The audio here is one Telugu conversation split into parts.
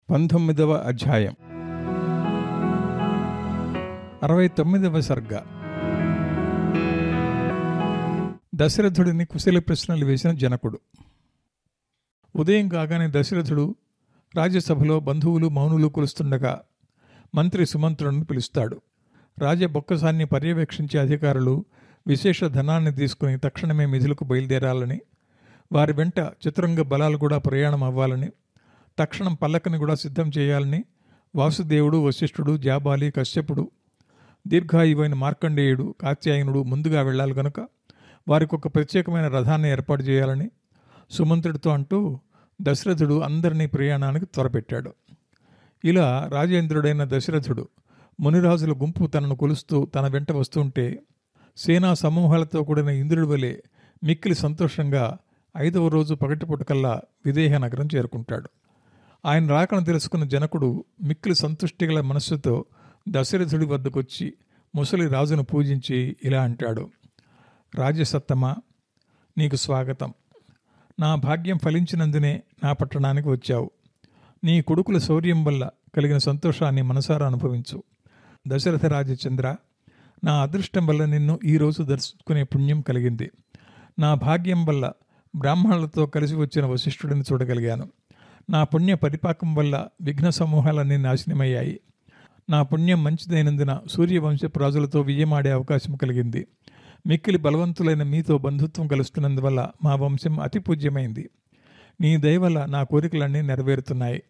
19వ అధ్యాయం 69వ సర్గ. దశరథుడిని కుశల ప్రశ్నలు వేసిన జనకుడు. ఉదయం కాగానే దశరథుడు రాజ్యసభలో బంధువులు మౌనులు కొలుస్తుండగా మంత్రి సుమంత్రులను పిలుస్తాడు. రాజబొక్కసాన్ని పర్యవేక్షించే అధికారులు విశేష ధనాన్ని తీసుకుని తక్షణమే మిధులకు బయలుదేరాలని, వారి వెంట చతురంగ బలాలు కూడా ప్రయాణం అవ్వాలని, తక్షణం పల్లకని కూడా సిద్ధం చేయాలని వాసుదేవుడు, వశిష్ఠుడు, జాబాలి, కశ్యపుడు, దీర్ఘాయువైన మార్కండేయుడు, కాత్యాయనుడు ముందుగా వెళ్ళాలి కనుక వారికి ఒక ప్రత్యేకమైన రథాన్ని ఏర్పాటు చేయాలని సుమంత్రుడితో అంటూ దశరథుడు అందరినీ ప్రయాణానికి త్వరపెట్టాడు. ఇలా రాజేంద్రుడైన దశరథుడు మునిరాజుల గుంపు తనను కొలుస్తూ తన వెంట వస్తుంటే సేనా సమూహాలతో కూడిన ఇంద్రుడి వలె మిక్కిలి సంతోషంగా 5వ రోజు పగటిపూటకల్లా విదేహ నగరం చేరుకుంటాడు. ఆయన రాకను తెలుసుకున్న జనకుడు మిక్కిలి సంతుష్టిగల మనస్సుతో దశరథుడి వద్దకొచ్చి ముసలి రాజును పూజించి ఇలా అంటాడు: రాజసత్తమా, నీకు స్వాగతం. నా భాగ్యం ఫలించినందునే నా పట్టణానికి వచ్చావు. నీ కొడుకుల శౌర్యం వల్ల కలిగిన సంతోషాన్ని మనసారా అనుభవించు. దశరథ రాజచంద్ర, నా అదృష్టం వల్ల నిన్ను ఈరోజు దర్శించుకునే పుణ్యం కలిగింది. నా భాగ్యం వల్ల బ్రాహ్మణులతో కలిసి వచ్చిన వశిష్ఠుడిని చూడగలిగాను. నా పుణ్య పరిపాకం వల్ల విఘ్న సమూహాలన్నీ నాశనమయ్యాయి. నా పుణ్యం మంచిదైనందున సూర్యవంశపు రాజులతో విజయమాడే అవకాశం కలిగింది. మిక్కిలి బలవంతులైన మీతో బంధుత్వం కలుస్తున్నందువల్ల మా వంశం అతి పూజ్యమైంది. నీ దయ వల్ల నా కోరికలన్నీ నెరవేరుతున్నాయి.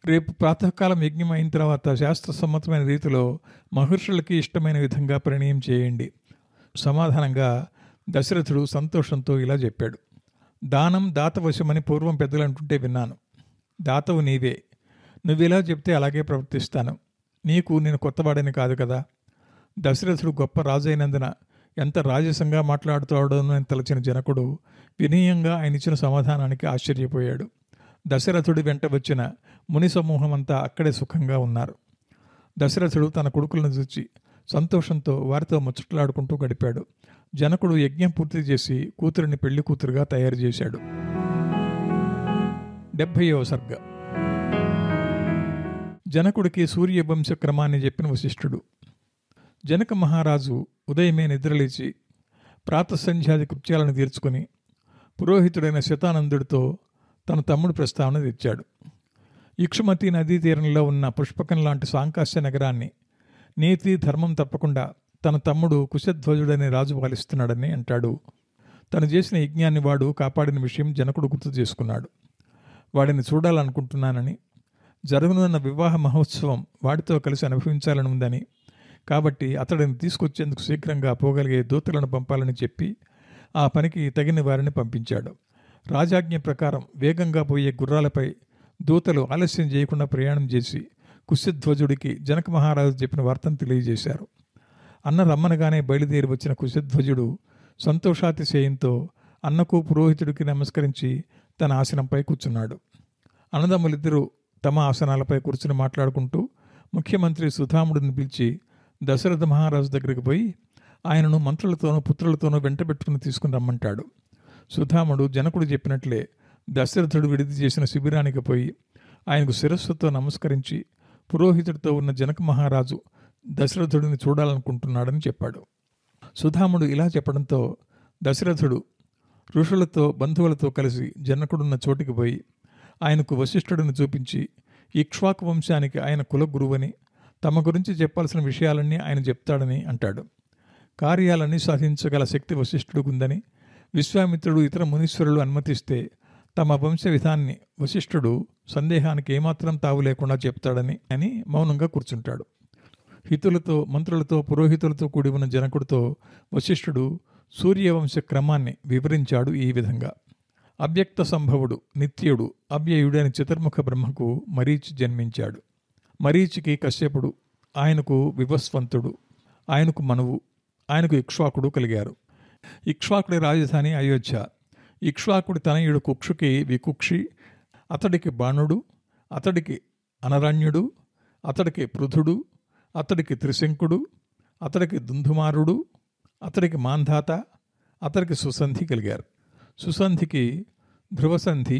రేపు ప్రాతకాలం యజ్ఞం అయిన తర్వాత శాస్త్ర సమ్మతమైన రీతిలో మహర్షులకి ఇష్టమైన విధంగా పరిణయం చేయండి. సమాధానంగా దశరథుడు సంతోషంతో ఇలా చెప్పాడు: దానం దాతవశమని పూర్వం పెద్దలు అంటుంటే విన్నాను. దాతవు నీవే. నువ్విలా చెప్తే అలాగే ప్రవర్తిస్తాను. నీకు నేను కొత్తవాడని కాదు కదా. దశరథుడు గొప్ప రాజు అయినందున ఎంత రాజసంగా మాట్లాడుతాడోనని తలచిన జనకుడు వినయంగా ఆయన ఇచ్చిన సమాధానానికి ఆశ్చర్యపోయాడు. దశరథుడి వెంట వచ్చిన ముని సమూహమంతా అక్కడే సుఖంగా ఉన్నారు. దశరథుడు తన కొడుకులను చూచి సంతోషంతో వారితో ముచ్చట్లాడుకుంటూ గడిపాడు. జనకుడు యజ్ఞం పూర్తి చేసి కూతురిని పెళ్లి కూతురుగా తయారు చేశాడు. 70వ సర్గ. జనకుడికి సూర్యవంశ క్రమాన్ని చెప్పిన వశిష్ఠుడు. జనక మహారాజు ఉదయమే నిద్రలేచి ప్రాతసంధ్యాది కృత్యాలను తీర్చుకుని పురోహితుడైన శతానందుడితో తన తమ్ముడు ప్రస్తావన తెచ్చాడు. ఇక్షుమతి నదీ తీరంలో ఉన్న పుష్పకం లాంటి సాంకాస్య నగరాన్ని నీతి ధర్మం తప్పకుండా తన తమ్ముడు కుశధ్వజుడనే రాజు పాలిస్తున్నాడని అంటాడు. తను చేసిన యజ్ఞాన్ని వాడు కాపాడిన విషయం జనకుడు గుర్తు చేసుకున్నాడు. వాడిని చూడాలనుకుంటున్నానని, జరగనున్న వివాహ మహోత్సవం వాడితో కలిసి అనుభవించాలని ఉందని, కాబట్టి అతడిని తీసుకొచ్చేందుకు శీఘ్రంగా పోగలిగే దూతలను పంపాలని చెప్పి ఆ పనికి తగిన వారిని పంపించాడు. రాజాజ్ఞ ప్రకారం వేగంగా పోయే గుర్రాలపై దూతలు ఆలస్యం చేయకుండా ప్రయాణం చేసి కుశధ్వజుడికి జనక మహారాజు చెప్పిన వార్తను తెలియజేశారు. అన్న రమ్మనగానే బయలుదేరి వచ్చిన కుశధ్వజుడు సంతోషాతిశయంతో అన్నకు పురోహితుడికి నమస్కరించి తన ఆసనంపై కూర్చున్నాడు. అన్నదమ్ములిద్దరూ తమ ఆసనాలపై కూర్చుని మాట్లాడుకుంటూ ముఖ్యమంత్రి సుధాముడిని పిలిచి దశరథ మహారాజు దగ్గరికి పోయి ఆయనను మంత్రులతోనూ పుత్రులతోనూ వెంటబెట్టుకుని తీసుకుని రమ్మంటాడు. సుధాముడు జనకుడు చెప్పినట్లే దశరథుడు విడిది చేసిన శిబిరానికి పోయి ఆయనకు శిరస్సుతో నమస్కరించి పురోహితుడితో ఉన్న జనక మహారాజు దశరథుడిని చూడాలనుకుంటున్నాడని చెప్పాడు. సుధాముడు ఇలా చెప్పడంతో దశరథుడు ఋషులతో బంధువులతో కలిసి జనకుడున్న చోటికి పోయి ఆయనకు వశిష్ఠుడిని చూపించి ఇక్ష్వాకు వంశానికి ఆయన కులగురువని, తమ గురించి చెప్పాల్సిన విషయాలన్నీ ఆయన చెప్తాడని అంటాడు. కార్యాలన్నీ సాధించగల శక్తి వశిష్ఠుడికి ఉందని, విశ్వామిత్రుడు ఇతర మునీశ్వరులు అనుమతిస్తే తమ వంశ విధాన్ని వశిష్ఠుడు సందేహానికి ఏమాత్రం తావు లేకుండా చెప్తాడని అని మౌనంగా కూర్చుంటాడు. హితులతో, మంత్రులతో, పురోహితులతో కూడి ఉన్న జనకుడితో వశిష్ఠుడు సూర్యవంశ క్రమాన్ని వివరించాడు ఈ విధంగా: అవ్యక్త సంభవుడు, నిత్యుడు, అవ్యయుడైన చతుర్ముఖ బ్రహ్మకు మరీచి జన్మించాడు. మరీచికి కశ్యపుడు, ఆయనకు వివస్వంతుడు, ఆయనకు మనువు, ఆయనకు ఇక్ష్వాకుడు కలిగారు. ఇక్ష్వాకుడి రాజధాని అయోధ్య. ఇక్ష్వాకుడి తనయుడు కుక్షుకి వికుక్షి, అతడికి బాణుడు, అతడికి అనరణ్యుడు, అతడికి పృథుడు, అతడికి త్రిశంకుడు, అతడికి దుందుమారుడు, అతడికి మాంధాత, అతడికి సుసంధి కలిగారు. సుసంధికి ధ్రువసంధి,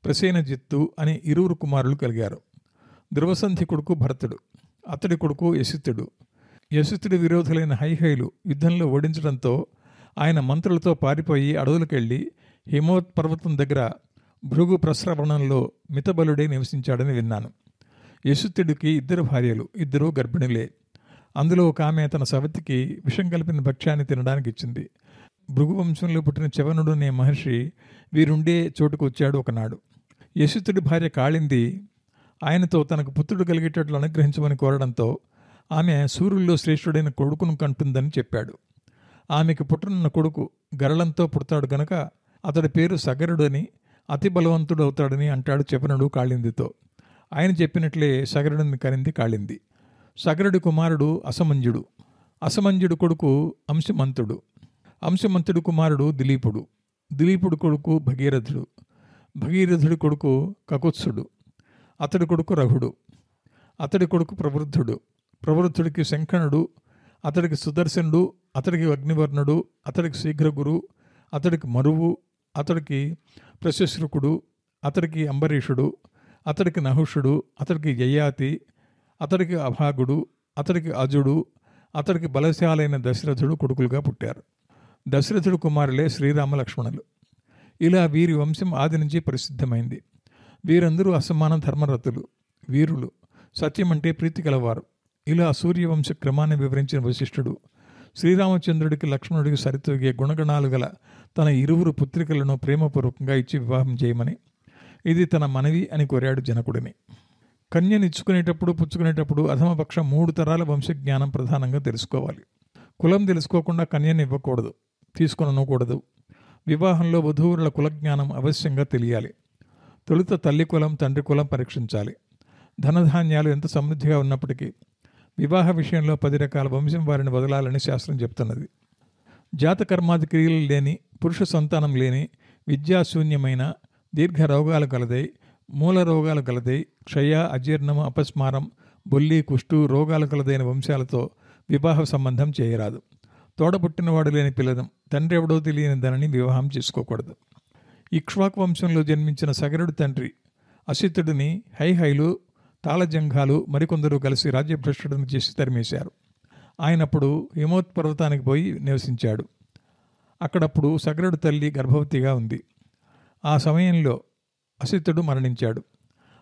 ప్రసేనజిత్తు అనే 2 కుమారులు కలిగారు. ధ్రువసంధి కొడుకు భరతుడు, అతడి కొడుకు యశితుడు. యశితుడి విరోధులైన హైహైలు యుద్ధంలో ఓడించడంతో ఆయన మంత్రులతో పారిపోయి అడవులకెళ్ళి హిమవత్ పర్వతం దగ్గర భృగు ప్రస్రవణంలో మితబలుడై నివసించాడని విన్నాను. యశితుడికి 2 భార్యలు, 2 గర్భిణులే. అందులో ఒక ఆమె తన సవతికి విషం కలిపిన భక్ష్యాన్ని తినడానికి ఇచ్చింది. భృగు వంశంలో పుట్టిన చవనుడు అనే మహర్షి వీరుండే చోటుకు వచ్చాడు ఒకనాడు. యశితుడి భార్య కాళింది ఆయనతో తనకు పుత్రుడు కలిగేటట్లు అనుగ్రహించమని కోరడంతో ఆమె సూర్యుల్లో శ్రేష్ఠుడైన కొడుకును కంటుందని చెప్పాడు. ఆమెకు పుట్టనున్న కొడుకు గరళంతో పుడతాడు గనక అతడి పేరు సగరుడు అని, అతి బలవంతుడు అవుతాడని అంటాడు చవనుడు కాళిందితో. ఆయన చెప్పినట్లే సగరుడిని కనింది కాళింది. సగరుడి కుమారుడు అసమంజుడు, అసమంజుడు కొడుకు అంశమంతుడు, అంశమంతుడి కుమారుడు దిలీపుడు, దిలీపుడు కొడుకు భగీరథుడు, భగీరథుడి కొడుకు కకుత్సుడు, అతడి కొడుకు రఘుడు, అతడి కొడుకు ప్రవృద్ధుడు, ప్రవృద్ధుడికి శంఖనుడు, అతడికి సుదర్శనుడు, అతడికి అగ్నివర్ణుడు, అతడికి శీఘ్రగురు, అతడికి మరువు, అతడికి ప్రశశ్రుకుడు, అతడికి అంబరీషుడు, అతడికి నహుషుడు, అతడికి యయాతి, అతడికి అభాగుడు, అతడికి అజుడు, అతడికి బలశాలైన దశరథుడు కొడుకులుగా పుట్టారు. దశరథుడు కుమారులే శ్రీరామ లక్ష్మణులు. ఇలా వీరి వంశం ఆది నుంచి ప్రసిద్ధమైంది. వీరందరూ అసమాన ధర్మరతులు, వీరులు, సత్యం అంటే ప్రీతి కలవారు. ఇలా సూర్యవంశ క్రమాన్ని వివరించిన వశిష్ఠుడు శ్రీరామచంద్రుడికి లక్ష్మణుడికి సరితూగే గుణగణాలు గల తన 2 పుత్రికలను ప్రేమపూర్వకంగా ఇచ్చి వివాహం చేయమని, ఇది తన మనవి అని కోరాడు జనకుడిని. కన్యనిచ్చుకునేటప్పుడు పుచ్చుకునేటప్పుడు అధమపక్షం 3 తరాల వంశజ్ఞానం ప్రధానంగా తెలుసుకోవాలి. కులం తెలుసుకోకుండా కన్యని ఇవ్వకూడదు, తీసుకొనకూడదు. వివాహంలో వధూవరుల కులజ్ఞానం అవశ్యంగా తెలియాలి. తొలుత తల్లి కులం, తండ్రి కులం పరీక్షించాలి. ధనధాన్యాలు ఎంత సమృద్ధిగా ఉన్నప్పటికీ వివాహ విషయంలో 10 రకాల వంశం వారిని వదలాలని శాస్త్రం చెప్తున్నది. జాతకర్మాది క్రియలు లేని, పురుష సంతానం లేని, విద్యాశూన్యమైన, దీర్ఘ రోగాలు కలదై, మూల రోగాలు కలదై, క్షయ, అజీర్ణము, అపస్మారం, బొల్లి, కుష్టు రోగాలు కలదైన వంశాలతో వివాహ సంబంధం చేయరాదు. తోడబుట్టినవాడు లేని పిల్లదం, తండ్రి ఎవడో తెలియని దానిని వివాహం చేసుకోకూడదు. ఇక్ష్వాకు వంశంలో జన్మించిన సగరుడు తండ్రి అసితుడిని హైహైలు, తాళజంఘాలు మరికొందరు కలిసి రాజ్యభ్రష్టుడిని చేసి తరిమేశారు. ఆయనప్పుడు హిమవత్ పర్వతానికి పోయి నివసించాడు. అక్కడప్పుడు సగరుడు తల్లి గర్భవతిగా ఉంది. ఆ సమయంలో అసితుడు మరణించాడు.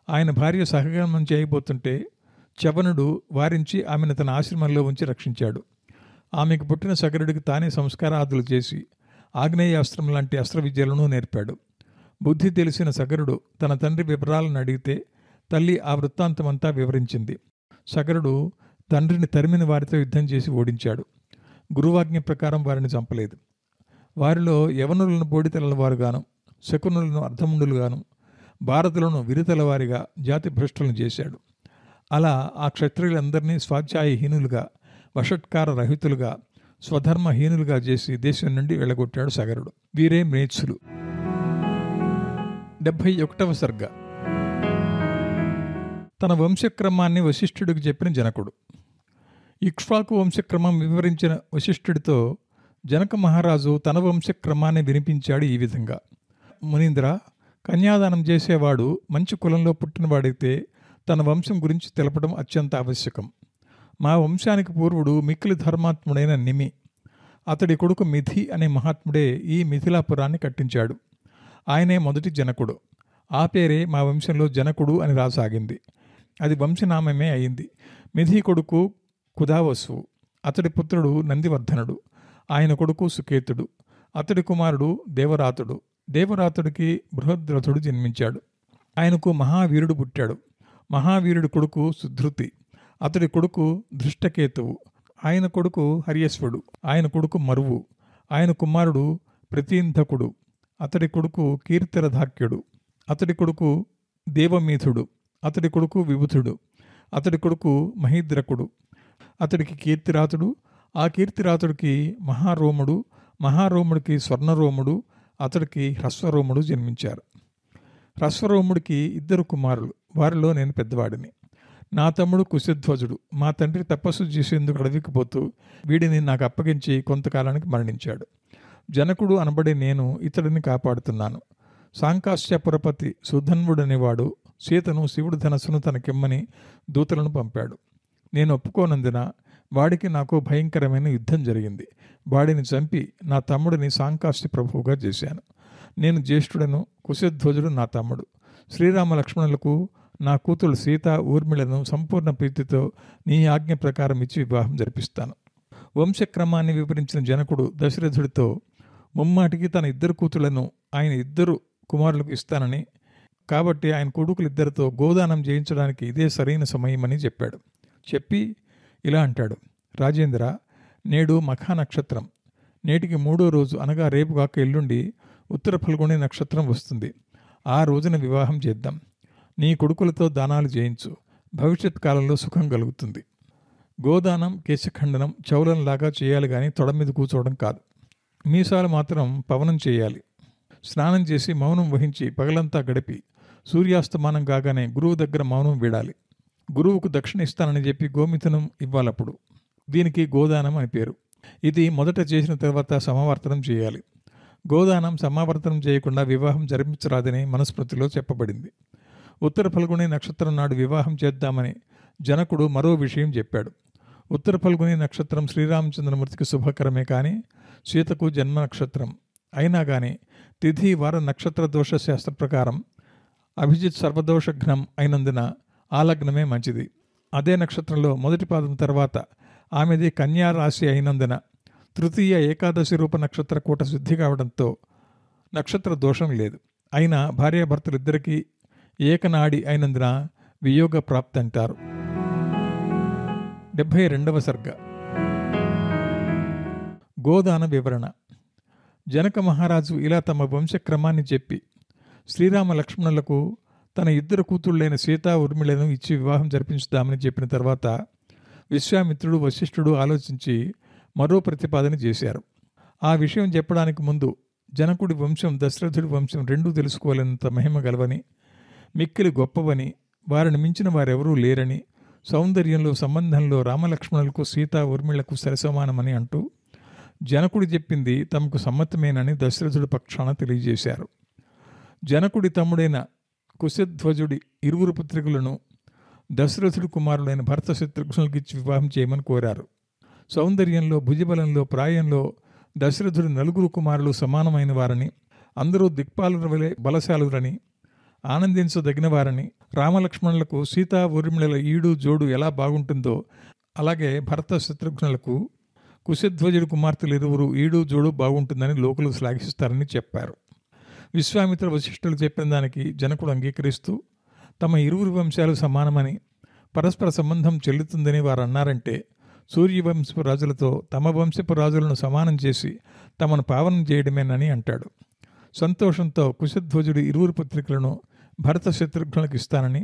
ఆయన భార్య సహగమనం చేయబోతుంటే చవనుడు వారించి ఆమెను తన ఆశ్రమంలో ఉంచి రక్షించాడు. ఆమెకు పుట్టిన సగరుడికి తానే సంస్కారాదులు చేసి ఆగ్నేయాస్త్రం లాంటి అస్త్ర విద్యలను నేర్పాడు. బుద్ధి తెలిసిన సగరుడు తన తండ్రి వివరాలను అడిగితే తల్లి ఆ వృత్తాంతమంతా వివరించింది. సగరుడు తండ్రిని తరిమిన వారితో యుద్ధం చేసి ఓడించాడు. గురువాజ్ఞ ప్రకారం వారిని చంపలేదు. వారిలో యవనులను బోడితెలవారుగాను, శకునులను అర్ధముండులుగాను, భారతులను విరితలవారిగా జాతి భ్రష్టులను చేశాడు. అలా ఆ క్షత్రియులందరినీ స్వాధ్యాయహీనులుగా, వషట్కార రహితులుగా, స్వధర్మహీనులుగా చేసి దేశం నుండి వెళ్ళగొట్టాడు సగరుడు. వీరే మ్లేచ్చులు. 71వ సర్గ. తన వంశక్రమాన్ని వశిష్ఠుడికి చెప్పిన జనకుడు. ఇక్ష్వాకు వంశక్రమం వివరించిన వశిష్ఠుడితో జనక మహారాజు తన వంశక్రమాన్ని వినిపించాడు ఈ విధంగా: మునీంద్ర, కన్యాదానం చేసేవాడు మంచి కులంలో పుట్టినవాడైతే తన వంశం గురించి తెలపడం అత్యంత ఆవశ్యకం. మా వంశానికి పూర్వుడు మిక్కిలి ధర్మాత్ముడైన నిమి, అతడి కొడుకు మిథి అనే మహాత్ముడే ఈ మిథిలాపురాన్ని కట్టించాడు. ఆయనే మొదటి జనకుడు. ఆ పేరే మా వంశంలో జనకుడు అని రాసాగింది. అది వంశనామమే అయింది. మిథి కొడుకు కుదావసువు, అతడి పుత్రుడు నందివర్ధనుడు, ఆయన కొడుకు సుకేతుడు, అతడి కుమారుడు దేవరాతుడు. దేవరాతుడికి బృహద్రథుడు జన్మించాడు. ఆయనకు మహావీరుడు పుట్టాడు. మహావీరుడి కొడుకు సుధృతి, అతడి కొడుకు ధృష్టకేతువు, ఆయన కొడుకు హర్యశ్వుడు, ఆయన కొడుకు మరువు, ఆయన కుమారుడు ప్రతీంధకుడు, అతడి కొడుకు కీర్తిరధాక్యుడు, అతడి కొడుకు దేవమీథుడు, అతడి కొడుకు విభుతుడు, అతడి కొడుకు మహీద్రకుడు, అతడికి కీర్తిరాతుడు, ఆ కీర్తిరాతుడికి మహారోముడు, మహారోముడికి స్వర్ణరోముడు, అతడికి హ్రస్వరోముడు జన్మించారు. హ్రస్వరోముడికి 2 కుమారులు, వారిలో నేను పెద్దవాడిని. నా తమ్ముడు కుశధ్వజుడు మా తండ్రి తపస్సు చేసేందుకు అడవికి పోతూ వీడిని నాకు అప్పగించి కొంతకాలానికి మరణించాడు. జనకుడు అనబడే నేను ఇతడిని కాపాడుతున్నాను. సాంకాశ్యపురపతి సుధన్వుడనేవాడు సీతను శివుడు ధనస్సును తనకిమ్మని దూతలను పంపాడు. నేను ఒప్పుకోనందున వాడికి నాకు భయంకరమైన యుద్ధం జరిగింది. వాడిని చంపి నా తమ్ముడిని సాంకాస్తి ప్రభువుగా చేశాను. నేను జ్యేష్ఠుడను, కుశధ్వజుడు నా తమ్ముడు. శ్రీరామ లక్ష్మణులకు నా కూతురు సీత ఊర్మిళను సంపూర్ణ ప్రీతితో నీ ఆజ్ఞ ప్రకారం ఇచ్చి వివాహం జరిపిస్తాను. వంశక్రమాన్ని వివరించిన జనకుడు దశరథుడితో ముమ్మాటికి తన ఇద్దరు కూతుళ్లను ఆయన ఇద్దరు కుమారులకు ఇస్తానని, కాబట్టి ఆయన కొడుకులిద్దరితో గోదానం చేయించడానికి ఇదే సరైన సమయమని చెప్పాడు. చెప్పి ఇలా అంటాడు: రాజేంద్ర, నేడు మఖా నక్షత్రం. నేటికి 3వ రోజు అనగా రేపు కాక ఎల్లుండి ఉత్తర ఫల్గుణి నక్షత్రం వస్తుంది. ఆ రోజున వివాహం చేద్దాం. నీ కొడుకులతో దానాలు చేయించు. భవిష్యత్ కాలంలో సుఖం కలుగుతుంది. గోదానం, కేశఖండనం చౌలంలాగా చేయాలి కానీ తొడ మీద కూర్చోవడం కాదు. మీసాలు మాత్రం పవనం చేయాలి. స్నానం చేసి మౌనం వహించి పగలంతా గడిపి సూర్యాస్తమానం కాగానే గురువు దగ్గర మౌనం వీడాలి. గురువుకు దక్షిణ ఇస్తానని చెప్పి గోమిథనం ఇవ్వాలప్పుడు. దీనికి గోదానం అని పేరు. ఇది మొదట చేసిన తర్వాత సమావర్తనం చేయాలి. గోదానం సమావర్తనం చేయకుండా వివాహం జరిపించరాదని మనుస్మృతిలో చెప్పబడింది. ఉత్తర ఫల్గుణి నక్షత్రం నాడు వివాహం చేద్దామని జనకుడు మరో విషయం చెప్పాడు. ఉత్తర ఫల్గుణి నక్షత్రం శ్రీరామచంద్రమూర్తికి శుభకరమే కానీ సీతకు జన్మ నక్షత్రం అయినా కానీ తిథి వార నక్షత్ర దోష శాస్త్ర ప్రకారం అభిజిత్ సర్వదోషఘ్నం అయినందున ఆ లగ్నమే మంచిది. అదే నక్షత్రంలో మొదటి పాదం తర్వాత ఆమెది కన్యా రాశి అయినందున తృతీయ ఏకాదశి రూప నక్షత్ర కూట శుద్ధి కావడంతో నక్షత్ర దోషం లేదు. అయినా భార్యాభర్తలిద్దరికీ ఏకనాడి అయినందున వియోగ ప్రాప్తి అంటారు. 72వ సర్గ. గోదాన వివరణ. జనక మహారాజు ఇలా తమ వంశక్రమాన్ని చెప్పి శ్రీరామ లక్ష్మణులకు తన ఇద్దరు కూతుళ్ళైన సీతా ఊర్మిళను ఇచ్చి వివాహం జరిపించుదామని చెప్పిన తర్వాత విశ్వామిత్రుడు వశిష్ఠుడు ఆలోచించి మరో ప్రతిపాదన చేశారు. ఆ విషయం చెప్పడానికి ముందు జనకుడి వంశం దశరథుడి వంశం రెండూ తెలుసుకోవాలన్నంత మహిమ గలవని, మిక్కిలి గొప్పవని, వారిని మించిన వారెవరూ లేరని, సౌందర్యంలో సంబంధంలో రామలక్ష్మణులకు సీతా ఊర్మిళకు సరిసమానమని అంటూ జనకుడు చెప్పింది తమకు సమ్మతమేనని దశరథుడి పక్షాన తెలియజేశారు. జనకుడి తమ్ముడైన కుశధ్వజుడి ఇరువురు పుత్రికలను దశరథుడి కుమారులైన భరత శత్రుఘ్నులకు ఇచ్చి వివాహం చేయమని కోరారు. సౌందర్యంలో, భుజబలంలో, ప్రాయంలో దశరథుడి 4 కుమారులు సమానమైన వారని, అందరూ దిక్పాలుల వలె బలశాలురని, ఆనందించదగిన వారని, రామలక్ష్మణులకు సీతా ఊర్మిళల ఈడు జోడు ఎలా బాగుంటుందో అలాగే భరత శత్రుఘ్నులకు కుశధ్వజుడి కుమార్తెలు ఇరువురు ఈడు జోడు బాగుంటుందని లోకులు శ్లాఘిస్తారని చెప్పారు. విశ్వామిత్ర వశిష్ఠులు చెప్పిన దానికి జనకుడు అంగీకరిస్తూ తమ ఇరువురు వంశాలు సమానమని, పరస్పర సంబంధం చెల్లుతుందని వారు అన్నారంటే సూర్యవంశపు రాజులతో తమ వంశపు రాజులను సమానం చేసి తమను పావనం చేయడమేనని అంటాడు. సంతోషంతో కుశధ్వజుడి ఇరువురు పుత్రికలను భరత శత్రుఘ్నులకు ఇస్తానని,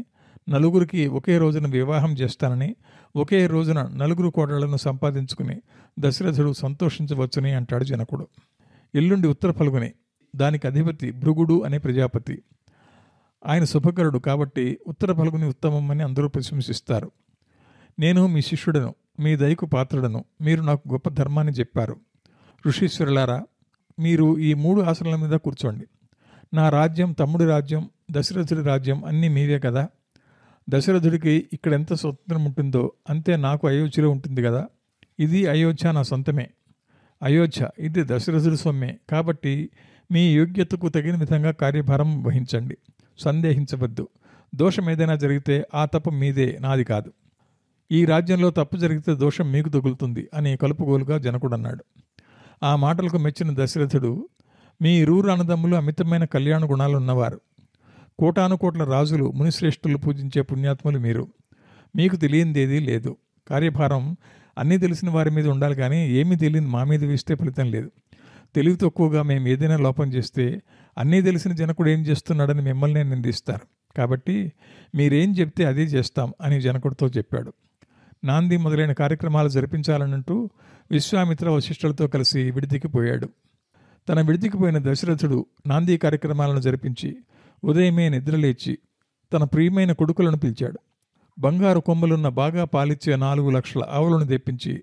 4 ఒకే రోజున వివాహం చేస్తానని, ఒకే రోజున 4 కోడళ్లను సంపాదించుకుని దశరథుడు సంతోషించవచ్చని అంటాడు జనకుడు. ఎల్లుండి ఉత్తర ఫల్గుని. దానికి అధిపతి భృగుడు అనే ప్రజాపతి. ఆయన శుభకరుడు కాబట్టి ఉత్తర ఫల్గుని ఉత్తమం అని అందరూ ప్రశంసిస్తారు. నేను మీ శిష్యుడను, మీ దయకు పాత్రుడను. మీరు నాకు గొప్ప ధర్మాన్ని చెప్పారు. ఋషీశ్వరులారా, మీరు ఈ 3 ఆసనాల మీద కూర్చోండి. నా రాజ్యం, తమ్ముడి రాజ్యం, దశరథుడి రాజ్యం అన్నీ మీవే కదా. దశరథుడికి ఇక్కడ ఎంత స్వతంత్రం ఉంటుందో అంతే నాకు అయోధ్యలో ఉంటుంది కదా. ఇది అయోధ్య నా సొంతమే. అయోధ్య ఇది దశరథుడి సొమ్మే. కాబట్టి మీ యోగ్యతకు తగిన విధంగా కార్యభారం వహించండి. సందేహించవద్దు. దోషం ఏదైనా జరిగితే ఆ తప్పు మీదే, నాది కాదు. ఈ రాజ్యంలో తప్పు జరిగితే దోషం మీకు తగులుతుంది అని కలుపుగోలుగా జనకుడు అన్నాడు. ఆ మాటలకు మెచ్చిన దశరథుడు, మీ ఇరువురు అన్నదమ్ములు అమితమైన కళ్యాణ గుణాలు ఉన్నవారు. కోటానుకోట్ల రాజులు, మునిశ్రేష్ఠులు పూజించే పుణ్యాత్ములు మీరు. మీకు తెలియందేదీ లేదు. కార్యభారం అన్నీ తెలిసిన వారి మీద ఉండాలి కానీ ఏమీ తెలియని మా మీద వేస్తే ఫలితం లేదు. తెలివి తక్కువగా మేము ఏదైనా లోపం చేస్తే అన్నీ తెలిసిన జనకుడు ఏం చేస్తున్నాడని మిమ్మల్ని నిందిస్తారు. కాబట్టి మీరేం చెప్తే అదే చేస్తాం అని జనకుడితో చెప్పాడు. నాంది మొదలైన కార్యక్రమాలు జరిపించాలనంటూ విశ్వామిత్ర వశిష్ఠులతో కలిసి విడిదికి పోయాడు. తన విడిదికి పోయిన దశరథుడు నాంది కార్యక్రమాలను జరిపించి ఉదయమే నిద్రలేచి తన ప్రియమైన కొడుకులను పిలిచాడు. బంగారు కొమ్ములున్న బాగా పాలిచ్చే 4 లక్షల ఆవులను తెప్పించి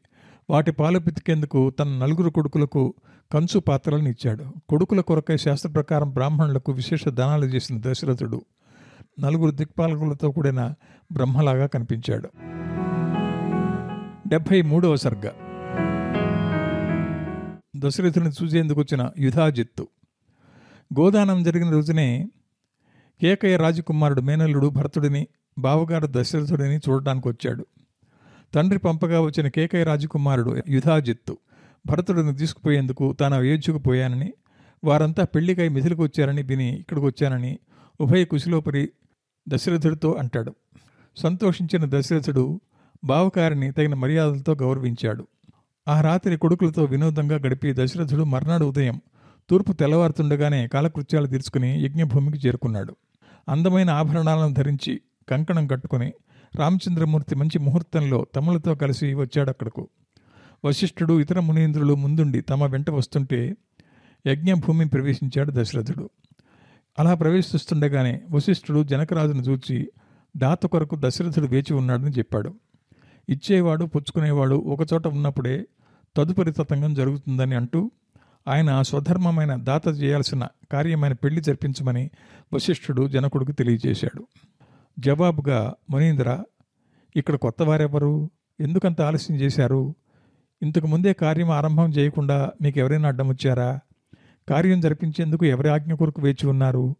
వాటి పాలు పితికేందుకు తన 4 కొడుకులకు కంచు పాత్రలను ఇచ్చాడు. కొడుకుల కొరకై శాస్త్ర ప్రకారం బ్రాహ్మణులకు విశేష దానాలు చేసిన దశరథుడు నలుగురు దిక్పాలకులతో కూడిన బ్రహ్మలాగా కనిపించాడు. 73వ సర్గ. దశరథుని చూసేందుకు వచ్చిన యుధాజిత్తు. గోదానం జరిగిన రోజునే కేకయ్య రాజకుమారుడు మేనల్లుడు భరతుడిని, బావగారు దశరథుడిని చూడటానికి వచ్చాడు. తండ్రి పంపగా వచ్చిన కేకయ్య రాజకుమారుడు యుధాజిత్తు భరతుడిని తీసుకుపోయేందుకు తాను అయోధ్యకు పోయానని, వారంతా పెళ్లికై మిథిలకు వచ్చారని విని ఇక్కడికి వచ్చానని ఉభయ కుశలోపరి దశరథుడితో అంటాడు. సంతోషించిన దశరథుడు బావగారిని తగిన మర్యాదలతో గౌరవించాడు. ఆ రాత్రి కొడుకులతో వినోదంగా గడిపి దశరథుడు మర్నాడు ఉదయం తూర్పు తెల్లవారుతుండగానే కాలకృత్యాలు తీర్చుకుని యజ్ఞభూమికి చేరుకున్నాడు. అందమైన ఆభరణాలను ధరించి కంకణం కట్టుకుని రామచంద్రమూర్తి మంచి ముహూర్తంలో తమ్ములతో కలిసి వచ్చాడక్కడకు. వశిష్ఠుడు ఇతర మునీంద్రులు ముందుండి తమ వెంట వస్తుంటే యజ్ఞభూమి ప్రవేశించాడు దశరథుడు. అలా ప్రవేశిస్తుండగానే వశిష్ఠుడు జనకరాజును చూచి దాత కొరకు దశరథుడు వేచి ఉన్నాడని చెప్పాడు. ఇచ్చేవాడు పుచ్చుకునేవాడు ఒకచోట ఉన్నప్పుడే తదుపరి తతంగం జరుగుతుందని అంటూ ఆయన స్వధర్మమైన దాత చేయాల్సిన కార్యమైన పెళ్లి జరిపించమని వశిష్ఠుడు జనకుడికి తెలియజేశాడు. జవాబుగా, మునీంద్ర, ఇక్కడ కొత్తవారెవరు? ఎందుకంత ఆలస్యం చేశారు? ఇంతకు ముందే కార్యం ఆరంభం చేయకుండా మీకు ఎవరైనా అడ్డం వచ్చారా? కార్యం జరిపించేందుకు ఎవరి ఆజ్ఞ కొరకు వేచి ఉన్నారు?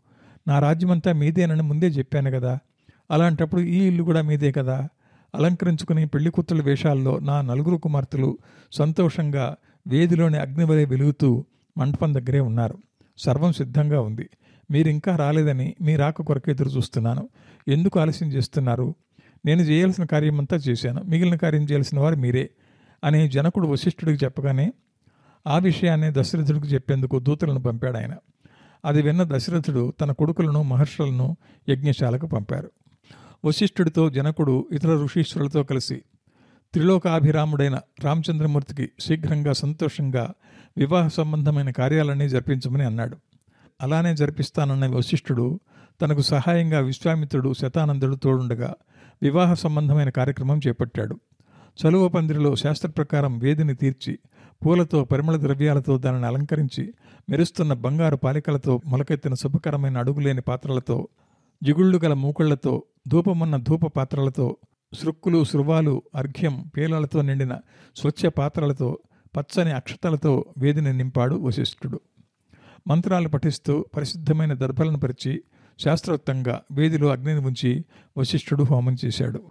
నా రాజ్యమంతా మీదేనని ముందే చెప్పాను కదా. అలాంటప్పుడు ఈ ఇల్లు కూడా మీదే కదా. అలంకరించుకుని పెళ్లి కూతుళ్ళ వేషాల్లో నా నలుగురు కుమార్తెలు సంతోషంగా వేదిలోని అగ్నివలే వెలుగుతూ మంటపం దగ్గరే ఉన్నారు. సర్వం సిద్ధంగా ఉంది. మీరింకా రాలేదని మీ రాక కొరకు ఎదురు చూస్తున్నాను. ఎందుకు ఆలస్యం చేస్తున్నారు? నేను చేయాల్సిన కార్యమంతా చేశాను. మిగిలిన కార్యం చేయాల్సిన వారు మీరే అని జనకుడు వశిష్ఠుడికి చెప్పగానే ఆ విషయాన్ని దశరథుడికి చెప్పేందుకు దూతలను పంపాడు ఆయన. అది విన్న దశరథుడు తన కొడుకులను మహర్షులను యజ్ఞశాలకు పంపారు. వశిష్ఠుడితో జనకుడు ఇతర ఋషీశ్వరులతో కలిసి త్రిలోకాభిరాముడైన రామచంద్రమూర్తికి శీఘ్రంగా సంతోషంగా వివాహ సంబంధమైన కార్యాలన్నీ జరిపించమని అన్నాడు. అలానే జరిపిస్తానన్న వశిష్ఠుడు తనకు సహాయంగా విశ్వామిత్రుడు, శతానందుడు తోడుండగా వివాహ సంబంధమైన కార్యక్రమం చేపట్టాడు. చలువ పందిరిలో శాస్త్ర ప్రకారం వేదిని తీర్చి పూలతో పరిమళ ద్రవ్యాలతో దానిని అలంకరించి మెరుస్తున్న బంగారు పాలికలతో మొలకెత్తిన శుభకరమైన అడుగులేని పాత్రలతో, జిగుళ్ళు గల మూకళ్లతో, ధూపమున్న ధూప పాత్రలతో, సృక్కులు, శృవాలు, అర్ఘ్యం, పేలాలతో నిండిన స్వచ్ఛ పాత్రలతో, పచ్చని అక్షతలతో వేదిని నింపాడు వశిష్ఠుడు. మంత్రాలు పఠిస్తూ పరిశుద్ధమైన దర్భలను పరిచి శాస్త్రోక్తంగా వేదిలో అగ్నిని ఉంచి వశిష్ఠుడు హోమం చేశాడు.